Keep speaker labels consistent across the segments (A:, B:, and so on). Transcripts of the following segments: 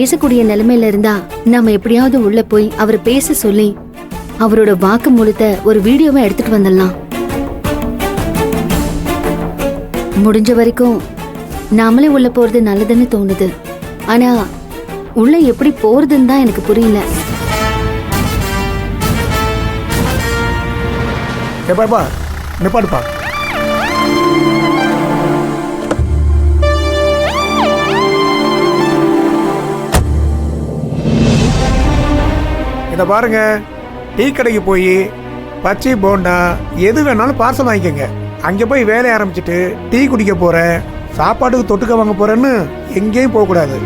A: பேசக்கூடிய நிலைமையில இருந்தா நாம எப்படியாவது உள்ள போய் அவரை பேச சொல்லி அவரோட வாக்கு மூலத்தை ஒரு வீடியோவை எடுத்துட்டு வந்துடலாம். முடிஞ்ச வரைக்கும் நாமளே உள்ள போறது நல்லதுன்னு தோணுது. ஆனா உள்ள எப்படி போறதுன்னு தான் எனக்கு புரியல.
B: நிப்பாடுப்பா. இத பாருங்க, டீ கடைக்கு போய் பச்சை போண்டா எது வேணாலும் பார்சல் வாங்கிக்கோங்க. அங்கே போய் வேலையை ஆரம்பிச்சுட்டு டீ குடிக்க போறேன், சாப்பாட்டுக்கு தொட்டுக்க வாங்க போறேன்னு எங்கேயும் போகக்கூடாது.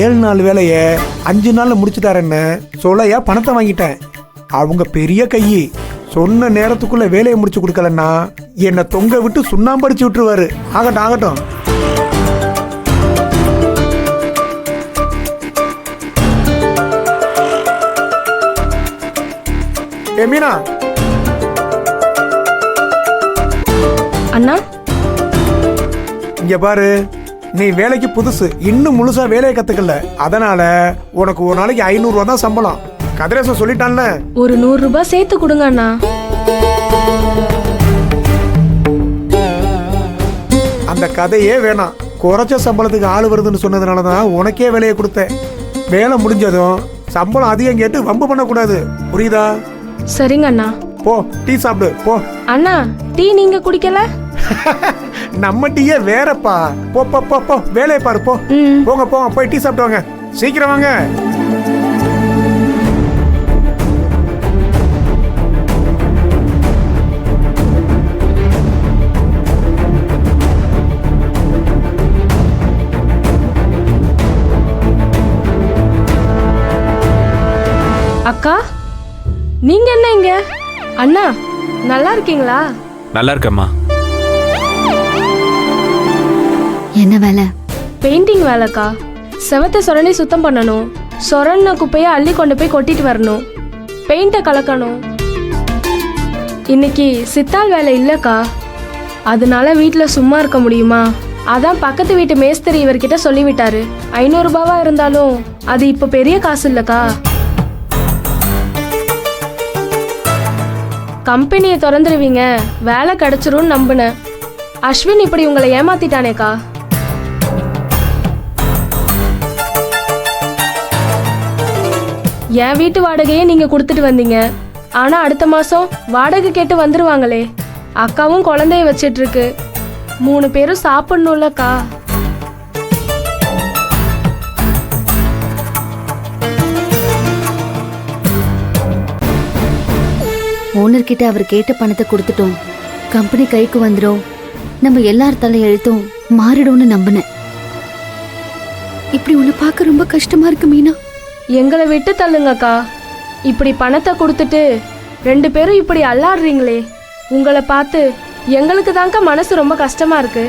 B: 7 நாள் வேலையை 5 நாள்ல முடிச்சுட்டாருன்னு சொல்லையா பணத்தை வாங்கிட்டேன். அவங்க பெரிய கையி, சொன்ன நேரத்துக்குள்ள வேலையை முடிச்சு கொடுக்கலன்னா என்னை தொங்க விட்டு சுண்ணாம்படிச்சு விட்டுருவாரு. ஆகட்டும் ஆகட்டும். ஏ மீனா.
C: அண்ணா
B: இங்க பாரு, நீ வேலைக்கு புதுசு, இன்னும் முழுசா வேலையை கத்துக்கல. அதனால உனக்கு ஒரு நாளைக்கு 500 ரூபா தான் சம்பளம். கதிரேசன் சொல்லிட்டான்ல.
C: ஒரு 100 ரூபாய் சேர்த்து கொடுங்க அண்ணா.
B: அந்த கதையே வேணாம். குறைச்ச சம்பளத்துக்கு ஆள் வருதுன்னு சொன்னதுனாலதான் உனக்கே வேலையை கொடுத்தேன். வேலை முடிஞ்சதும் சம்பளம் அதிகம் கேட்டு வம்பு பண்ணக்கூடாது, புரியுதா?
C: சரிங்க அண்ணா.
B: போ டீ சாப்பிடு போ.
C: அண்ணா டீ நீங்க குடிக்கல?
B: நம்ம டீயே வேறப்பா. போ போ போ போ, வேலையை பாரு போ. போங்க போங்க, போய் டீ சாப்பிட்டு வாங்க, சீக்கிரம் வாங்க.
C: அக்கா நீங்க என்ன இங்க? அண்ணா நல்லா இருக்கீங்களா?
D: நல்லா இருக்கம்மா.
A: என்ன வேலை?
C: பெயிண்டிங் வேலைக்கா. செவத்தை சொரணி சுத்தம் பண்ணணும், சொரண்ண குப்பையை அள்ளி கொண்டு போய் கொட்டிட்டு வரணும், பெயிண்ட கலக்கணும். இன்னைக்கு சித்தாள் வேலை இல்லக்கா, அதனால வீட்டுல சும்மா இருக்க முடியுமா? அதான் பக்கத்து வீட்டு மேஸ்திரி இவர்கிட்ட சொல்லிவிட்டாரு. 500 ரூபாவா இருந்தாலும் அது இப்ப பெரிய காசு இல்லக்கா. கம்பெனியை திறந்துருவீங்க, வேலை கிடைச்சிரும் நம்பினேன். அஸ்வின் இப்படி உங்களை ஏமாத்திட்டானேக்கா. என் வீட்டு வாடகையே நீங்க கொடுத்துட்டு வந்தீங்க, ஆனா அடுத்த மாசம் வாடகை கேட்டு வந்துருவாங்களே. அக்காவும் குழந்தைய வச்சிட்டு இருக்கு, 3 பேரும் சாப்பிடணும்லக்கா.
A: ஓனர் கிட்ட அவர் கேட்ட பணத்தை கொடுத்துட்டோம். கம்பெனி கைக்கு வந்துடும், நம்ம எல்லார் தலையெழுத்தும் மாறிடும்னு நம்பினேன். இப்படி உன்னை பார்க்க ரொம்ப கஷ்டமா இருக்கு மீனா.
C: எங்களை விட்டு தள்ளுங்கக்கா. இப்படி பணத்தை கொடுத்துட்டு 2 பேரும் இப்படி அல்லாடுறீங்களே, உங்களை பார்த்து எங்களுக்கு தாங்க மனசு ரொம்ப கஷ்டமா இருக்கு.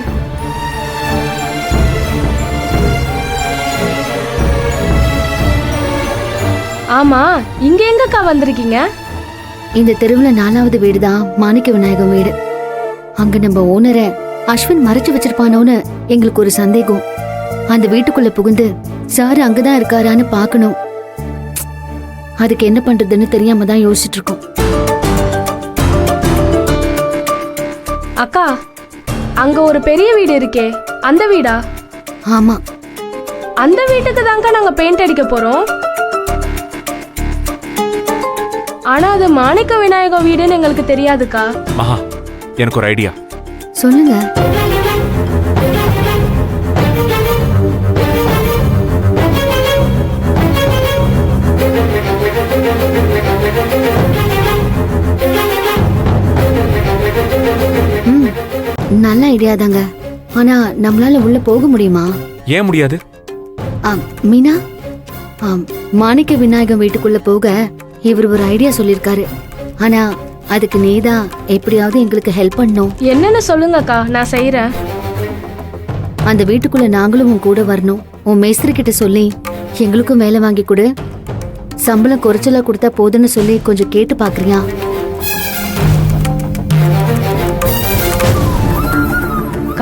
C: ஆமா, இங்க எங்கக்கா வந்திருக்கீங்க?
A: இந்த தெருவுல 4வது வீடு தான் மாணிக்க விநாயகம் வீடு. அங்க நம்ம ஓனரை அஸ்வின் மறைச்சு வச்சிருப்பானோன்னு எங்களுக்கு ஒரு சந்தேகம். அந்த வீட்டுக்குள்ள புகுந்து சார் அங்கதான் இருக்காரான்னு பாக்கணும். அதுக்கு என்ன பண்றதுன்னு தெரியாம தான் யோசிச்சுட்டு இருக்கோம்.
C: அக்கா, அங்க ஒரு பெரிய வீடு இருக்கே, அந்த வீடா?
A: ஆமா,
C: அந்த வீட்டுக்கு தாங்க நாங்க பெயிண்ட் அடிக்க போறோம். ஆனா அது மாணிக்க விநாயகம் வீடுன்னு எங்களுக்கு தெரியாதுக்கா.
D: மகா, எனக்கு ஒரு ஐடியா.
A: சொல்லுங்க. நல்ல ஐடியா தாங்க. ஆனா நம்மளால உள்ள போக முடியுமா?
D: ஏன் முடியாது?
A: மீனா, மாணிக்க விநாயகம் வீட்டுக்குள்ள போக இவர் ஒரு ஐடியா சொல்லிருக்காரு. ஆனா அதுக்கு நீதான் எப்படியாவது எங்களுக்கு ஹெல்ப் பண்ணணும்.
C: என்னன்னு சொல்லுங்கக்கா, நான் செய்யறேன்.
A: அந்த வீட்டுக்குள்ள நாங்களும் உன் கூட வரணும். உன் மேஸ்திரி கிட்ட சொல்லி எங்களுக்கும் வேலை வாங்கி கொடு. சம்பளம் குறைச்சலா கொடுத்தா போதுன்னு சொல்லி கொஞ்சம் கேட்டு பாக்குறியா?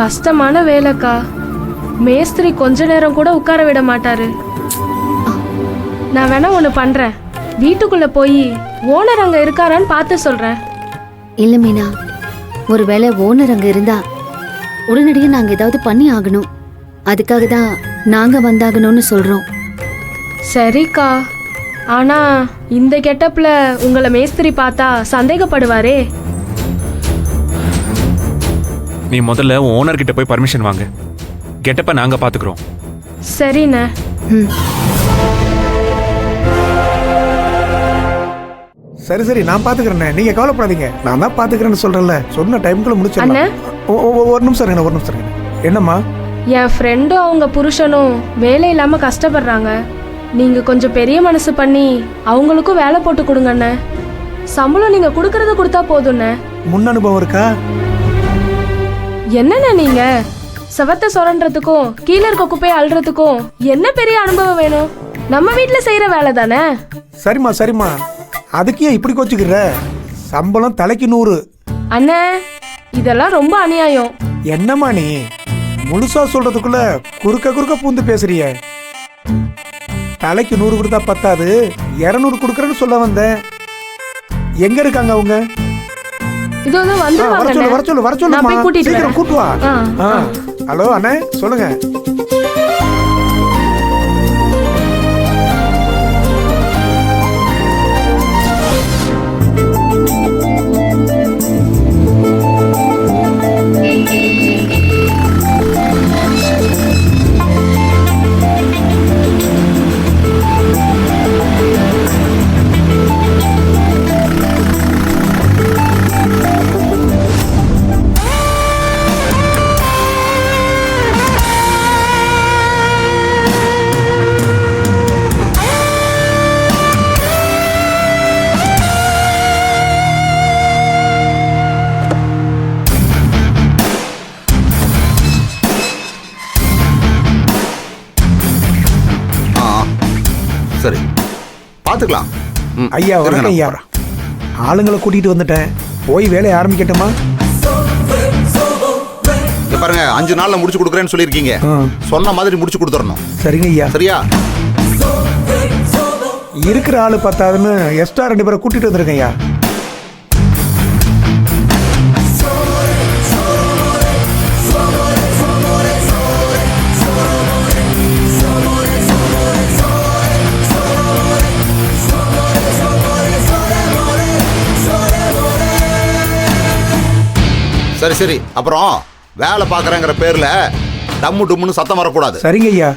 C: கஷ்டமான வேலைக்கா. மேஸ்திரி கொஞ்ச நேரம் கூட உட்கார விட மாட்டாரு. நான் வேணா ஒன்று பண்றேன், வீட்டுக்குள்ள போய் ஓனர் அங்க இருக்காரான்னு பார்த்து சொல்றேன்.
A: இல்ல மீனா, ஒருவேளை ஓனர் அங்க இருந்தா உடனடியே நாங்க ஏதாவது பண்ணி ஆகணும். அதுக்காக தான் நாங்க வந்தாகணும்னு சொல்றோம்.
C: சரிக்கா, ஆனா இந்த கெட்டப்ல உங்களை மேஸ்திரி பார்த்தா சந்தேகப்படுவாரே.
D: நீ முதல்ல ஓனர் கிட்ட போய் பர்மிஷன் வாங்க. கெட்டப்ப நாங்க பாத்துக்கிறோம்.
C: சரிண்ணே.
A: ம்.
B: சரி சரி, நான் பாத்துக்கிறேண்ணே, நீங்க கவலைப்படாதீங்க. நான் தான் பாத்துக்கிறேன்னு சொல்றேன்ல, சொன்ன டைமுக்குள்ள
C: அண்ணே.
B: முடிச்சிடலாம். ஒரு நிமிஷம் இருங்க, ஒரு நிமிஷம் இருங்க. என்னம்மா?
C: என் ஃப்ரெண்டும் அவங்க புருஷனும் வேலை இல்லாம கஷ்டப்படுறாங்க. நீங்க கொஞ்சம் பெரிய மனசு பண்ணி அவங்களுக்கும் வேலை போட்டு கொடுங்கண்ணே. சம்பளம் நீங்க கொடுக்கறத கொடுத்தா போதும்ண்ணே.
B: முன் அனுபவம் இருக்கா?
C: என்னண்ணே நீங்க செவத்தை சுரண்டுறதுக்கும் கீழே இருக்க குப்பையை அள்ளுறதுக்கும் என்ன பெரிய அனுபவம் வேணும்? நம்ம வீட்டுல செய்யற வேலை தானே.
B: சரிம்மா சரிம்மா, அதுக்கு ஏன் இப்படி கோச்சுக்கிற? சம்பளம் தலைக்கு 100.
C: அண்ணே, இதெல்லாம் ரொம்ப அநியாயம்.
B: என்னம்மா நீ முழுசா சொல்றதுக்குள்ள குறுக்க பூந்து பேசுறிய? தலைக்கு 100 கொடுத்தா பத்தாது, 200 கொடுக்கறேன்னு சொல்ல வந்தேன். எங்க இருக்காங்க அவங்க?
C: இது வந்து
B: வர சொல்லு வர சொல்லு வர
C: நான்
B: சொல்லுமா,
C: போய் கூட்டிட்டு
B: சீக்கிரம்
C: வரேன்.
B: கூட்டு வா.
C: ஆ, ஆ.
B: ஹலோ அண்ணே, சொல்லுங்க.
E: சரி, பார்த்துக்கலாம்.
B: ஐயா வணக்கம் ஐயா. ஆளுங்களை கூட்டிட்டு வந்துட்டேன், போய் வேலையை ஆரம்பிக்கட்டுமா?
E: இங்க பாருங்க, 5 நாள்ல முடிச்சு கொடுக்குறேன்னு சொல்லியிருக்கீங்க. சொன்ன மாதிரி முடிச்சு கொடுத்துடணும்.
B: சரிங்க ஐயா.
E: சரியா?
B: இருக்கிற ஆளு பத்தாதுன்னு எக்ஸ்ட்ரா 2 பேரை கூட்டிட்டு வந்திருக்கேன் ஐயா.
E: சரி சரி, அப்புறம் வேலை பார்க்குறேங்கிற பேர்ல டம்மு டும்முன்னு சத்தம் வரக்கூடாது.
B: சரிங்க ஐயா.